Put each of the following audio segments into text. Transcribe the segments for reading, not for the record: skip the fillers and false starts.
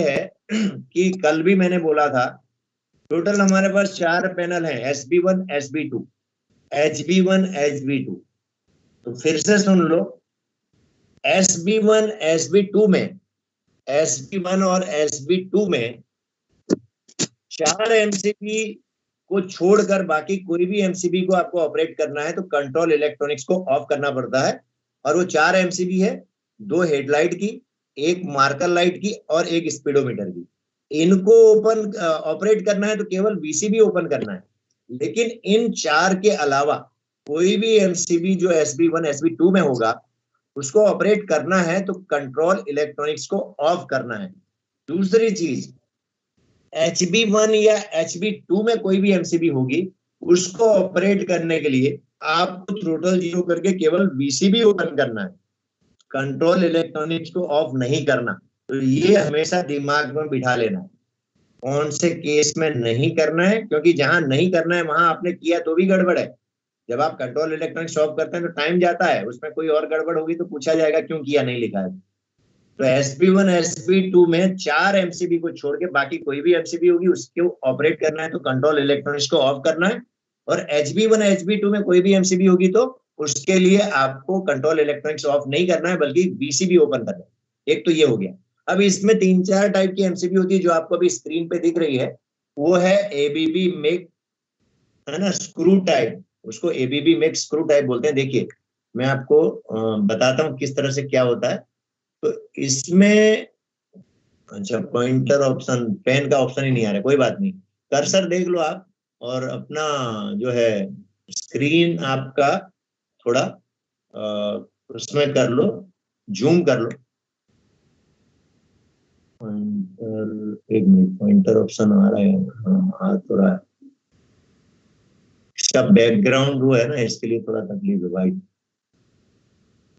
है कि कल भी मैंने बोला था, टोटल हमारे पास 4 पैनल है, SB1 SB2 HB1 HB2। तो फिर से सुन लो, SB1 SB2 में, SB1 और SB2 में 4 MCB को छोड़कर बाकी कोई भी MCB को आपको ऑपरेट करना है तो कंट्रोल इलेक्ट्रॉनिक्स को ऑफ करना पड़ता है। और वो 4 MCB है, 2 हेडलाइट की, 1 मार्कर लाइट की और 1 स्पीडोमीटर की। इनको ओपन ऑपरेट करना है तो केवल VCB ओपन करना है, लेकिन इन 4 के अलावा कोई भी MCB जो SB1 SB2 में होगा उसको ऑपरेट करना है तो कंट्रोल इलेक्ट्रॉनिक्स को ऑफ करना है। दूसरी चीज, HB1 या HB2 में कोई भी MCB होगी, उसको ऑपरेट करने के लिए आपको थ्रोटल जीरो करके केवल VCB ओपन करना है, कंट्रोल इलेक्ट्रॉनिक्स को ऑफ नहीं करना। तो ये हमेशा दिमाग में बिठा लेना है, कौन से केस में नहीं करना है, क्योंकि जहां नहीं करना है वहां आपने किया तो भी गड़बड़ है। जब आप कंट्रोल इलेक्ट्रॉनिक्स ऑफ करते हैं तो टाइम जाता है, उसमें कोई और गड़बड़ होगी तो पूछा जाएगा क्यों किया, नहीं लिखा है। तो SB1 SB2 में 4 MCB को छोड़ के बाकी कोई भी MCB होगी उसको ऑपरेट करना है तो कंट्रोल इलेक्ट्रॉनिक्स को ऑफ करना है। और HB1 HB2 में कोई भी MCB होगी तो उसके लिए आपको कंट्रोल इलेक्ट्रॉनिक्स ऑफ नहीं करना है बल्कि VCB ओपन करना है। एक तो ये हो गया। अब इसमें 3-4 टाइप की MCB होती है जो आपको अभी स्क्रीन पे दिख रही है, वो है ABB मेक, है ना, स्क्रू टाइप, उसको ABB मेक स्क्रू टाइप बोलते हैं। देखिए मैं आपको बताता हूँ किस तरह से क्या होता है। तो इसमें, अच्छा पॉइंटर ऑप्शन, पेन का ऑप्शन ही नहीं आ रहा है, कोई बात नहीं, कर्सर देख लो आप और अपना जो है स्क्रीन आपका थोड़ा उसमें कर लो, जूम कर लो। पॉइंटर, एक मिनट, पॉइंटर ऑप्शन आ रहा है, हाँ थोड़ा इसका बैकग्राउंड वो है ना, इसके लिए थोड़ा तकलीफ है भाई,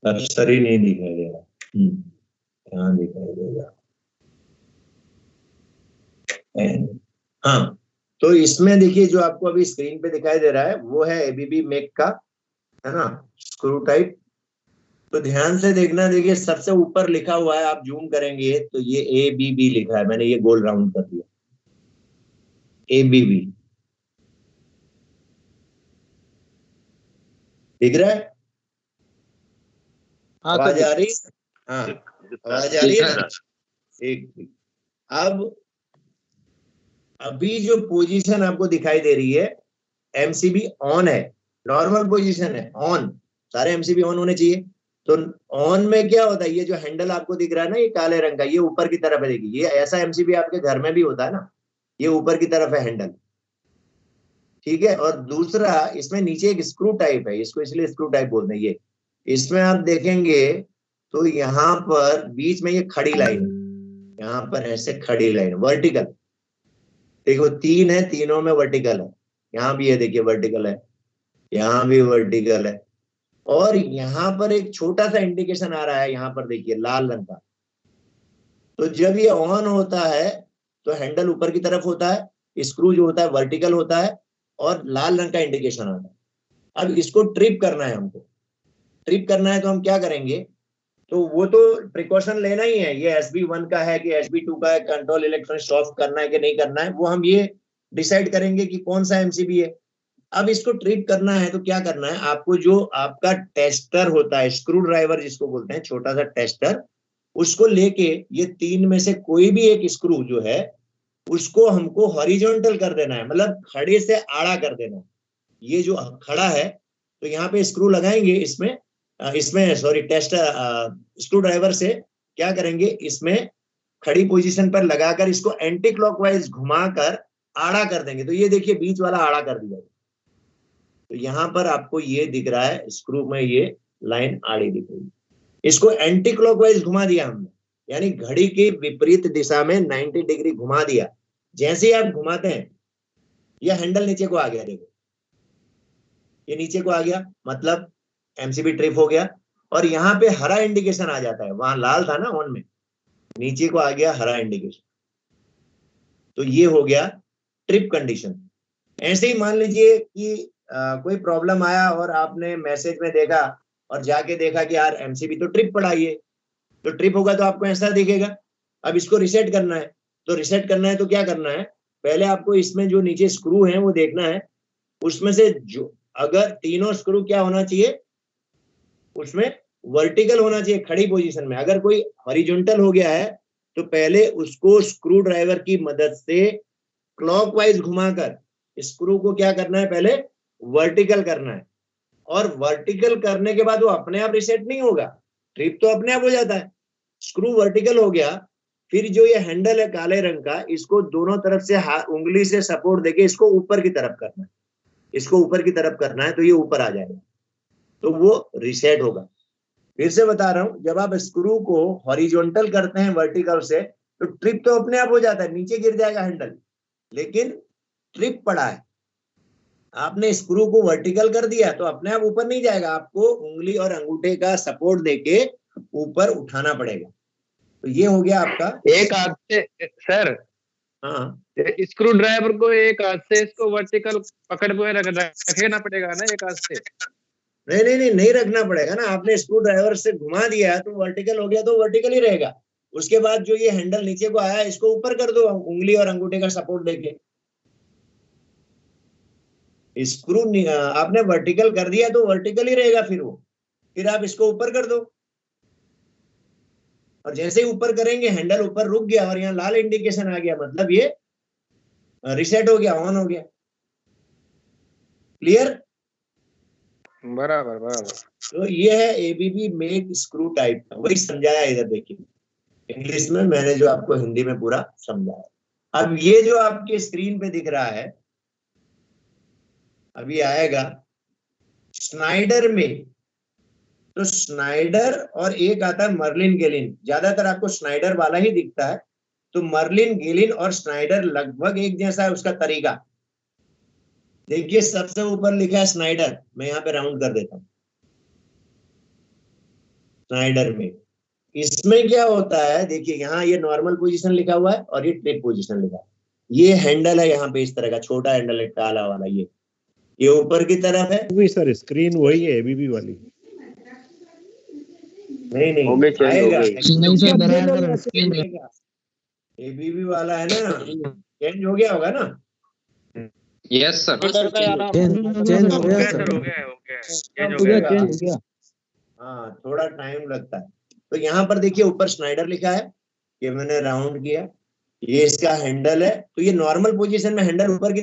कर्सर ही नहीं दिखाई दे रहा। यहाँ दिखाई देगा। हाँ, तो इसमें देखिए जो आपको अभी स्क्रीन पे दिखाई दे रहा है वो है ABB मेक का, है ना, स्क्रू टाइप। तो ध्यान से देखना, देखिए सबसे ऊपर लिखा हुआ है, आप जूम करेंगे तो ये ABB लिखा है, मैंने ये गोल राउंड कर दिया, ABB दिख रहा है? आवाज आ रही है? हाँ, आवाज आ रही है ना? ठीक। अब अभी जो पोजीशन आपको दिखाई दे रही है, MCB ऑन है, नॉर्मल पोजीशन है, ऑन, सारे MCB ऑन होने चाहिए। तो ऑन में क्या होता है, ये जो हैंडल आपको दिख रहा है ना, ये काले रंग का, ये ऊपर की तरफ है। देखिए ये ऐसा MCB आपके घर में भी होता है ना, ये ऊपर की तरफ है हैंडल, ठीक है। और दूसरा, इसमें नीचे एक स्क्रू टाइप है, इसको इसलिए स्क्रू टाइप बोलते हैं। ये इसमें आप देखेंगे तो यहाँ पर बीच में ये खड़ी लाइन है, यहाँ पर ऐसे खड़ी लाइन वर्टिकल, देखो 3 है, तीनों में वर्टिकल है। यहाँ भी है, देखिए वर्टिकल है, यहाँ भी वर्टिकल है। और यहाँ पर एक छोटा सा इंडिकेशन आ रहा है, यहाँ पर देखिए लाल रंग का। तो जब ये ऑन होता है तो हैंडल ऊपर की तरफ होता है, स्क्रू जो होता है वर्टिकल होता है और लाल रंग का इंडिकेशन आता है। अब इसको ट्रिप करना है हमको, ट्रिप करना है तो हम क्या करेंगे, तो वो तो प्रिकॉशन लेना ही है, ये SB1 का है कि SB2 का है, कंट्रोल इलेक्ट्रॉनिक्स ऑफ करना है कि नहीं करना है, वो हम ये डिसाइड करेंगे कि कौन सा MCB है। अब इसको ट्रिप करना है तो क्या करना है, आपको जो आपका टेस्टर होता है, स्क्रू ड्राइवर जिसको बोलते हैं, छोटा सा टेस्टर, उसको लेके ये 3 में से कोई भी एक स्क्रू जो है उसको हमको हॉरिजॉन्टल कर देना है, मतलब खड़े से आड़ा कर देना है। ये जो खड़ा है तो यहाँ पे स्क्रू लगाएंगे, इसमें सॉरी टेस्टर स्क्रू ड्राइवर से क्या करेंगे, इसमें खड़ी पोजीशन पर लगाकर इसको एंटी क्लॉकवाइज घुमाकर आड़ा कर देंगे। तो ये देखिए बीच वाला आड़ा कर दिया, तो यहाँ पर आपको ये दिख रहा है स्क्रू में ये लाइन आड़ी दिख रही है। इसको एंटी क्लॉकवाइज घुमा दिया हमने, यानी घड़ी की विपरीत दिशा में 90 डिग्री घुमा दिया। जैसे ही आप घुमाते हैं ये हैंडल नीचे को आ गया, देखो ये नीचे को आ गया, मतलब MCB ट्रिप हो गया। और यहाँ पे हरा इंडिकेशन आ जाता है, वहां लाल था ना ऑन में, नीचे को आ गया हरा इंडिकेशन, तो ये हो गया ट्रिप कंडीशन। ऐसे ही मान लीजिए कि कोई प्रॉब्लम आया और आपने मैसेज में देखा और जाके देखा कि यार MCB तो ट्रिप पड़ा, ये तो ट्रिप होगा तो आपको ऐसा दिखेगा। अब इसको रिसेट करना है, तो रिसेट करना है तो क्या करना है, पहले आपको इसमें जो नीचे स्क्रू है वो देखना है, उसमें से जो अगर तीनों स्क्रू क्या होना चाहिए, उसमें वर्टिकल होना चाहिए खड़ी पोजीशन में। अगर कोई हॉरिजॉन्टल हो गया है तो पहले उसको स्क्रू ड्राइवर की मदद से क्लॉकवाइज घुमाकर स्क्रू को क्या करना है, पहले वर्टिकल करना है। और वर्टिकल करने के बाद वो अपने आप रिसेट नहीं होगा, ट्रिप तो अपने आप हो जाता है। स्क्रू वर्टिकल हो गया, फिर जो ये हैंडल है काले रंग का, इसको दोनों तरफ से उंगली से सपोर्ट देके इसको ऊपर की तरफ करना है, इसको ऊपर की तरफ करना है, तो ये ऊपर आ जाएगा, तो वो रिसेट होगा। फिर से बता रहा हूं, जब आप स्क्रू को हॉरिजॉन्टल करते हैं वर्टिकल से, तो ट्रिप तो अपने आप हो जाता है, नीचे गिर जाएगा हैंडल, लेकिन ट्रिप पड़ा है। आपने स्क्रू को वर्टिकल कर दिया तो अपने आप ऊपर नहीं जाएगा, आपको उंगली और अंगूठे का सपोर्ट देके ऊपर उठाना पड़ेगा। तो ये हो गया आपका एक हाथ से सर। हाँ, स्क्रू ड्राइवर को एक हाथ से इसको वर्टिकल पकड़ के रखना पड़ेगा ना, एक हाथ से? नहीं रखना पड़ेगा ना। आपने स्क्रू ड्राइवर से घुमा दिया तो वर्टिकल हो गया, तो वर्टिकल ही रहेगा। उसके बाद जो ये हैंडल नीचे को आया, इसको ऊपर कर दो उंगली और अंगूठे का सपोर्ट देके। स्क्रू आपने वर्टिकल कर दिया तो वर्टिकल ही रहेगा फिर आप इसको ऊपर कर दो, और जैसे ही ऊपर करेंगे हैंडल ऊपर रुक गया और यहाँ लाल इंडिकेशन आ गया, मतलब ये रिसेट हो गया, ऑन हो गया। क्लियर? बराबर। तो ये है एबीबी मेक स्क्रू टाइप का, वही समझाया इधर देखिए इंग्लिश में, मैंने जो आपको हिंदी में पूरा समझाया। अब ये जो आपके स्क्रीन पे दिख रहा है, अभी आएगा स्नाइडर में, तो स्नाइडर और एक आता है मर्लिन गेलिन, ज्यादातर आपको स्नाइडर वाला ही दिखता है। तो मर्लिन गेलिन और स्नाइडर लगभग एक जैसा है उसका तरीका। देखिए सबसे ऊपर लिखा है स्नाइडर, मैं यहाँ पे राउंड कर देता हूँ। स्नाइडर में इसमें क्या होता है, देखिए यहाँ ये नॉर्मल पोजीशन लिखा हुआ है और ये ट्रिप पोजीशन लिखा है। ये हैंडल है यहाँ पे इस तरह का छोटा हैंडल है काला वाला, ये ऊपर की तरफ है। भी सर स्क्रीन वही है एबीबी वाली? नहीं आएगा, नहीं सर, बराबर स्क्रीन एबीबी वाला है ना, चेंज हो गया होगा ना? Yes sir. चेंज हो गया सर, हो गया। हाँ थोड़ा टाइम लगता है। तो यहाँ पर देखिए ऊपर स्नाइडर लिखा है, ये मैंने राउंड किया, ये इसका हैंडल है। तो ये नॉर्मल पोजीशन में हैंडल ऊपर की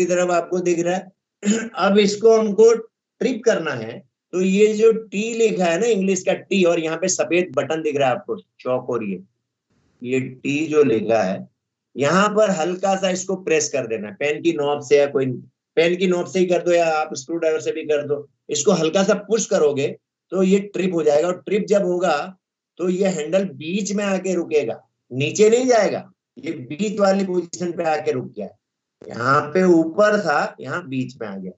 तरफ आपको दिख रहा है। अब इसको हमको ट्रिप करना है, तो ये जो टी लिखा है ना इंग्लिश का टी, और यहाँ पे सफेद बटन दिख रहा है आपको चौक, और ये टी जो लिखा है, यहाँ पर हल्का सा इसको प्रेस कर देना है पेन की नॉब से, या कोई पेन की नॉब से ही कर दो या आप स्क्रू ड्राइवर से भी कर दो। इसको हल्का सा पुश करोगे तो ये ट्रिप हो जाएगा, और ट्रिप जब होगा तो ये हैंडल बीच में आके रुकेगा, नीचे नहीं जाएगा, ये बीच वाली पोजीशन पे आके रुक गया। यहाँ पे ऊपर था, यहाँ बीच में आ गया,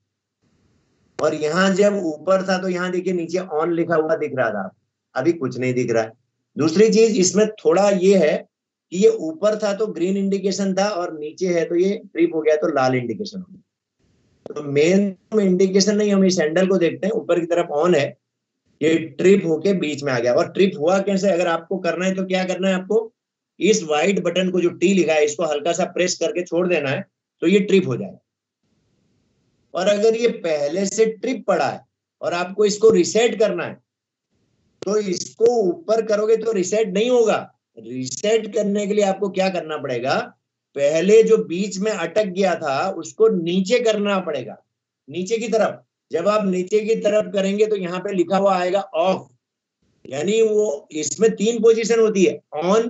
और यहाँ जब ऊपर था तो यहाँ देखिए नीचे ऑन लिखा हुआ दिख रहा था, अभी कुछ नहीं दिख रहा है। दूसरी चीज इसमें थोड़ा ये है कि ये ऊपर था तो ग्रीन इंडिकेशन था, और नीचे है तो ये ट्रिप हो गया तो लाल इंडिकेशन हो गया। तो मेन इंडिकेशन नहीं, हम इस हैंडल को देखते हैं, ऊपर की तरफ ऑन है, ये ट्रिप होके बीच में आ गया। और ट्रिप हुआ कैसे, अगर आपको करना है तो क्या करना है, आपको इस व्हाइट बटन को जो टी लिखा है इसको हल्का सा प्रेस करके छोड़ देना है, तो ये ट्रिप हो जाएगा। और अगर ये पहले से ट्रिप पड़ा है और आपको इसको रिसेट करना है, तो इसको ऊपर करोगे तो रिसेट नहीं होगा। रिसेट करने के लिए आपको क्या करना पड़ेगा, पहले जो बीच में अटक गया था उसको नीचे करना पड़ेगा, नीचे की तरफ। जब आप नीचे की तरफ करेंगे तो यहाँ पे लिखा हुआ आएगा ऑफ, यानी वो इसमें 3 पोजीशन होती है, ऑन,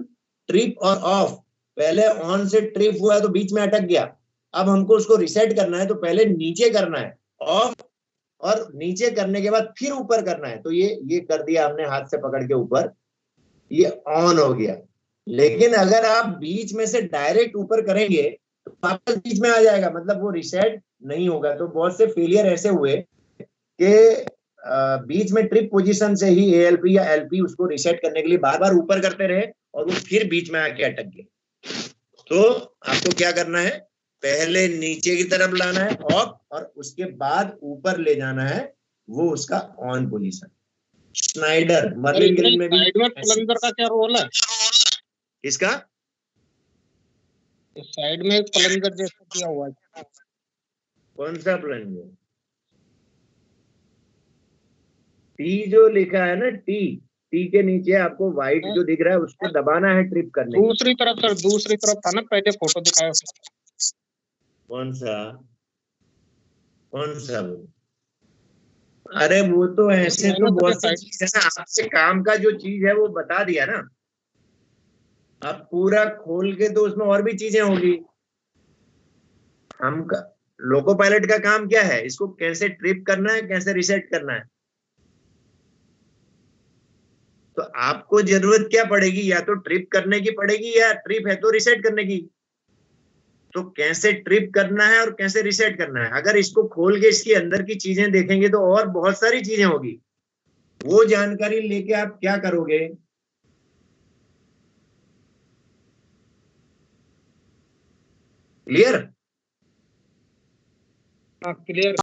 ट्रिप और ऑफ। पहले ऑन से ट्रिप हुआ तो बीच में अटक गया, अब हमको उसको रिसेट करना है तो पहले नीचे करना है ऑफ, और नीचे करने के बाद फिर ऊपर करना है। तो ये कर दिया हमने हाथ से पकड़ के ऊपर, ये ऑन हो गया। लेकिन अगर आप बीच में से डायरेक्ट ऊपर करेंगे तो वापस बीच में आ जाएगा, मतलब वो रिसेट नहीं होगा। तो बहुत से फेलियर ऐसे हुए कि बीच में ट्रिप पोजीशन से ही एएलपी या एलपी उसको रिसेट करने के लिए बार बार ऊपर करते रहे और वो फिर बीच में आके अटक गए। तो आपको क्या करना है, पहले नीचे की तरफ लाना है ऑफ, और उसके बाद ऊपर ले जाना है, वो उसका ऑन पोजीशन। स्नाइडर मर्लिन गेलिन में भी का क्या रोल है? किसका? इस साइड में एक प्लंजर जैसा किया हुआ है। कौन सा प्लंजर? टी जो लिखा है ना, टी के नीचे आपको व्हाइट जो दिख रहा है उसको दबाना है ट्रिप करने के लिए। दूसरी तरफ सर, दूसरी तरफ था ना, पहले फोटो दिखाया। कौन सा? कौन सा वो? अरे वो तो ऐसे तो बहुत सी चीज है ना, आपसे काम का जो चीज है वो बता दिया ना। आप पूरा खोल के तो उसमें और भी चीजें होगी। हम लोको पायलट का काम क्या है? इसको कैसे ट्रिप करना है, कैसे रिसेट करना है। तो आपको जरूरत क्या पड़ेगी? या तो ट्रिप करने की पड़ेगी, या ट्रिप है तो रिसेट करने की। तो कैसे ट्रिप करना है और कैसे रिसेट करना है, अगर इसको खोल के इसके अंदर की चीजें देखेंगे तो और बहुत सारी चीजें होगी। वो जानकारी लेके आप क्या करोगे? क्लियर? क्लियर।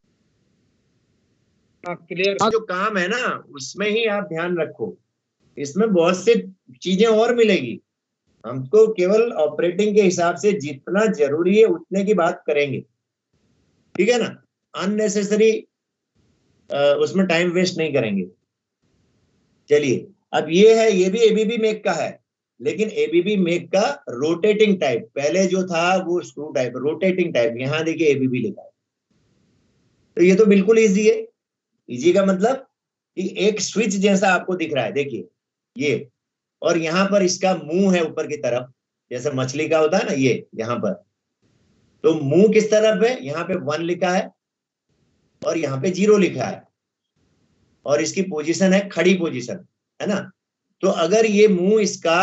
क्लियर। जो काम है ना उसमें ही आप ध्यान रखो। इसमें बहुत सी चीजें और मिलेगी। हमको केवल ऑपरेटिंग के हिसाब से जितना जरूरी है उतने की बात करेंगे, ठीक है ना। अननेसेसरी उसमें टाइम वेस्ट नहीं करेंगे। चलिए, अब ये है, ये भी एबीबी मेक का है, लेकिन एबीबी मेक का रोटेटिंग टाइप। पहले जो था वो स्क्रू टाइप, रोटेटिंग टाइप। यहां देखिए एबीबी लिखा है। तो ये तो बिल्कुल इजी है। इजी का मतलब कि एक स्विच जैसा आपको दिख रहा है, देखिए ये, और यहां पर इसका मुंह है ऊपर की तरफ, जैसे मछली का होता है ना, ये यहां पर। तो मुंह किस तरफ है? यहाँ पे 1 लिखा है और यहाँ पे 0 लिखा है, और इसकी पोजीशन है खड़ी पोजीशन, है ना। तो अगर ये मुंह इसका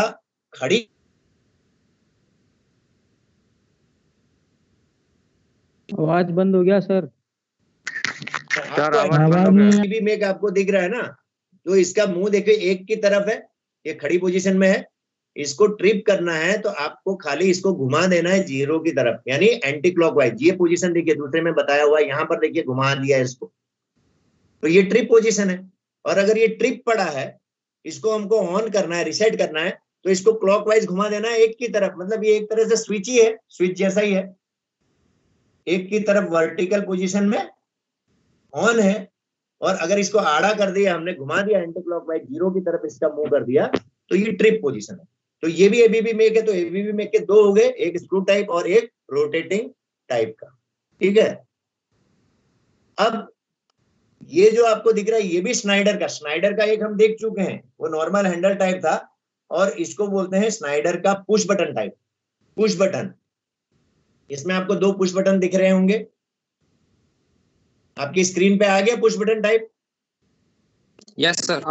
खड़ी, आवाज बंद हो गया सर। भी मेक आपको दिख रहा है ना, तो इसका मुंह देखिए एक की तरफ है, ये खड़ी पोजीशन में है। इसको ट्रिप करना है तो आपको खाली इसको घुमा देना है 0 की तरफ, यानी एंटी क्लॉकवाइज। ये पोजीशन देखिए दूसरे में बताया हुआ है, यहां पर देखिए घुमा दिया है इसको, तो ये ट्रिप पोजीशन है। और अगर ये ट्रिप पड़ा है, इसको हमको ऑन करना है, रिसेट करना है, तो इसको क्लॉकवाइज घुमा देना है एक की तरफ। मतलब ये एक तरह से स्विच ही है, स्विच जैसा ही है, एक की तरफ वर्टिकल पोजीशन में ऑन है। और अगर इसको आड़ा कर दिया हमने, घुमा दिया एंटी क्लॉकवाइज 0 की तरफ इसका मूव कर दिया, तो ये ट्रिप पोजीशन है। तो ये भी एबीबी मेक है। तो एबीबी मेक के 2 हो गए, एक स्क्रू टाइप और एक रोटेटिंग टाइप का, ठीक है। अब ये जो आपको दिख रहा है ये भी स्नाइडर का एक हम देख चुके हैं, वो नॉर्मल हैंडल टाइप था, और इसको बोलते हैं स्नाइडर का push button type. Push button, इसमें आपको 2 पुश बटन दिख रहे होंगे, आपकी स्क्रीन पे आ गया push button type. Yes sir.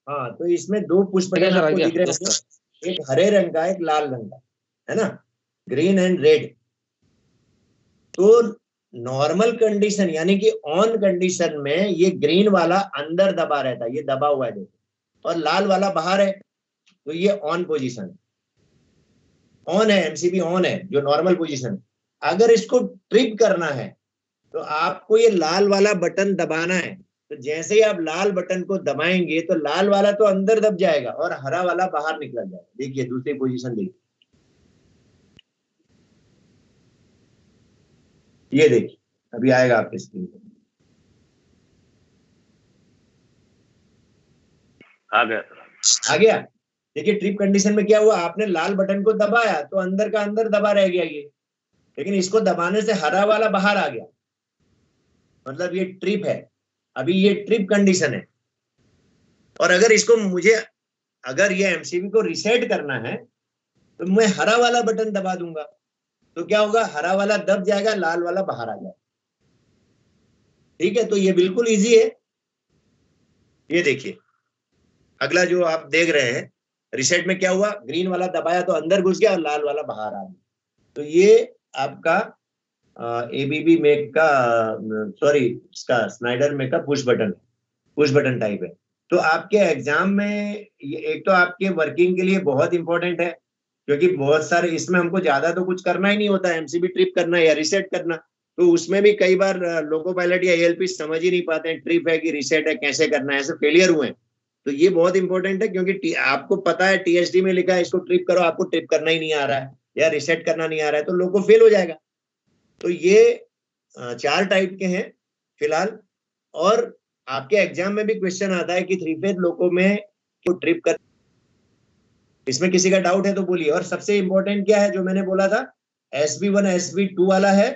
हाँ, तो इसमें 2 पुश बटन आपको दिख रहे होंगे, एक हरे रंग का, एक लाल रंग का, है ना, ग्रीन एंड रेड। तो नॉर्मल कंडीशन यानी कि ऑन कंडीशन में ये ग्रीन वाला अंदर दबा रहता है, ये दबा हुआ है देखो, और लाल वाला बाहर है, तो ये ऑन पोजीशन, ऑन है, एमसीबी ऑन है, जो नॉर्मल पोजीशन। अगर इसको ट्रिप करना है तो आपको ये लाल वाला बटन दबाना है। तो जैसे ही आप लाल बटन को दबाएंगे तो लाल वाला तो अंदर दब जाएगा और हरा वाला बाहर निकल जाएगा। देखिए दूसरी पोजीशन देखिए, ये देखिए अभी आएगा आपकी स्क्रीन पे, आ गया। देखिए ट्रिप कंडीशन में क्या हुआ, आपने लाल बटन को दबाया तो अंदर का अंदर दबा रह गया ये, लेकिन इसको दबाने से हरा वाला बाहर आ गया, मतलब ये ट्रिप है। अभी ये ट्रिप कंडीशन है। और अगर इसको अगर ये एमसीबी को रिसेट करना है तो मैं हरा वाला बटन दबा दूंगा, तो क्या होगा, हरा वाला दब जाएगा, लाल वाला बाहर आ जाएगा, ठीक है। तो ये बिल्कुल इजी है। ये देखिए अगला जो आप देख रहे हैं, रिसेट में क्या हुआ, ग्रीन वाला दबाया तो अंदर घुस गया और लाल वाला बाहर आ गया। तो ये आपका एबीबी मेक का, सॉरी इसका स्नाइडर मेक का पुश बटन टाइप है। तो आपके एग्जाम में एक तो आपके वर्किंग के लिए बहुत इंपॉर्टेंट है, क्योंकि बहुत सारे इसमें हमको ज्यादा तो कुछ करना ही नहीं होता है, एमसीबी ट्रिप करना या रिसेट करना। तो उसमें भी कई बार लोको पायलट या एएलपी समझ ही नहीं पाते हैं ट्रिप है कि रिसेट है, कैसे करना है, ऐसे फेलियर हुए। तो ये बहुत इंपॉर्टेंट है, क्योंकि आपको पता है टीएसडी में लिखा है इसको ट्रिप करो, आपको ट्रिप करना ही नहीं आ रहा है या रिसेट करना नहीं आ रहा है, तो लोगों को फेल हो जाएगा। तो ये 4 टाइप के हैं फिलहाल। और आपके एग्जाम में भी क्वेश्चन आता है कि 3 फेज लोको में क्यों ट्रिप कर, इसमें किसी का डाउट है तो बोलिए। और सबसे इंपॉर्टेंट क्या है जो मैंने बोला था, SB1 SB2 वाला है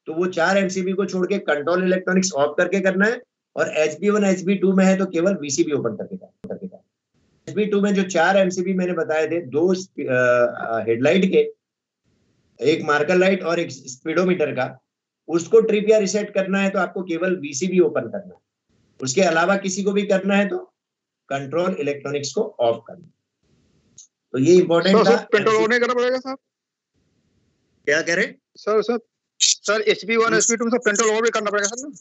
तो वो 4 MCB को छोड़ के कंट्रोल इलेक्ट्रॉनिक्स ऑफ करके करना है, और HB1 HB2 में है तो केवल VCB ओपन करके। SB2 में जो 4 MCB मैंने बताए थे, 2 हेडलाइट के, एक मार्कर लाइट और एक स्पीडोमीटर का, उसको ट्रिप या रिसेट करना है तो आपको केवल VCB ओपन करना है। उसके अलावा किसी को भी करना है तो कंट्रोल इलेक्ट्रॉनिक्स को ऑफ करना है। तो ये इंपॉर्टेंट था। कंट्रोल ऑन नहीं करना पड़ेगा सर? क्या कह रहे सर SB1 SB2 में सब कंट्रोल ऑन भी करना पड़ेगा सर ना?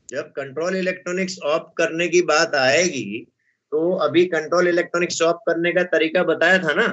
जब कंट्रोल इलेक्ट्रॉनिक्स ऑफ करने की बात आएगी तो अभी कंट्रोल इलेक्ट्रॉनिक्स ऑफ करने का तरीका बताया था ना।